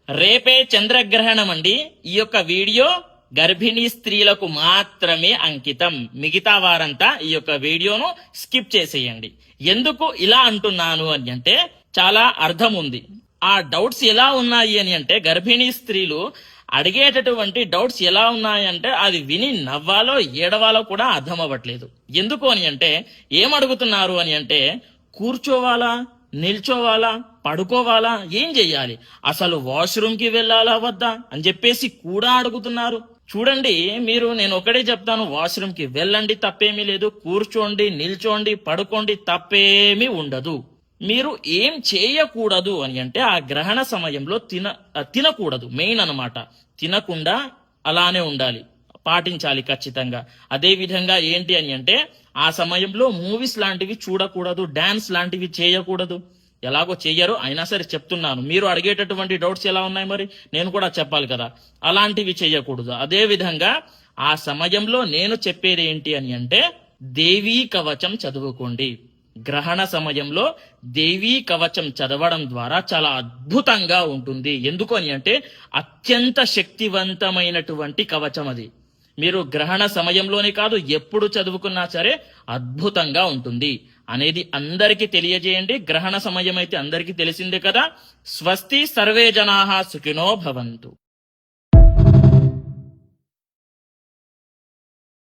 రేపే చంద్రగ్రహణం అండి. ఈ యొక్క వీడియో గర్భిణీ స్త్రీలకు మాత్రమే అంకితం. మిగతా వారంతా ఈ యొక్క వీడియోను స్కిప్ చేసేయండి. ఎందుకు ఇలా అంటున్నాను అని అంటే చాలా అర్థం ఉంది. ఆ డౌట్స్ ఎలా ఉన్నాయి అని అంటే గర్భిణీ స్త్రీలు అడిగేటటువంటి డౌట్స్ ఎలా ఉన్నాయంటే అది విని నవ్వాలో ఏడవాలో కూడా అర్థం అవ్వట్లేదు. ఎందుకు అని అంటే ఏం అడుగుతున్నారు అని అంటే కూర్చోవాలా, నిల్చోవాలా, పడుకోవాలా, ఏం చెయ్యాలి, అసలు వాష్రూమ్ కి వెళ్ళాలా వద్దా అని చెప్పేసి కూడా అడుగుతున్నారు. చూడండి, నేను ఒకటే చెప్తాను, వాష్రూమ్ కి వెళ్ళండి, తప్పేమీ లేదు. కూర్చోండి, నిల్చోండి, పడుకోండి, తప్పేమీ ఉండదు. మీరు ఏం చేయకూడదు అని అంటే ఆ గ్రహణ సమయంలో తినకూడదు. మెయిన్ అన్నమాట. తినకుండా అలానే ఉండాలి, పాటించాలి ఖచ్చితంగా. అదే విధంగా ఏంటి అని అంటే ఆ సమయంలో మూవీస్ లాంటివి చూడకూడదు, డాన్స్ లాంటివి చేయకూడదు. ఎలాగో చెయ్యరు, అయినా సరే చెప్తున్నాను. మీరు అడిగేటటువంటి డౌట్స్ ఎలా ఉన్నాయి మరి నేను కూడా చెప్పాలి కదా. అలాంటివి చేయకూడదు. అదే విధంగా ఆ సమయంలో నేను చెప్పేది ఏంటి అని అంటే దేవీ కవచం చదువుకోండి. గ్రహణ సమయంలో దేవీ కవచం చదవడం ద్వారా చాలా అద్భుతంగా ఉంటుంది. ఎందుకు అని అంటే అత్యంత శక్తివంతమైనటువంటి కవచం అది. మీరు గ్రహణ సమయంలోనే కాదు, ఎప్పుడు చదువుకున్నా సరే అద్భుతంగా ఉంటుంది అనేది అందరికీ తెలియజేయండి. గ్రహణ సమయం అయితే అందరికీ తెలిసిందే కదా. స్వస్తి, సర్వే జనాః సుఖినో భవంతు.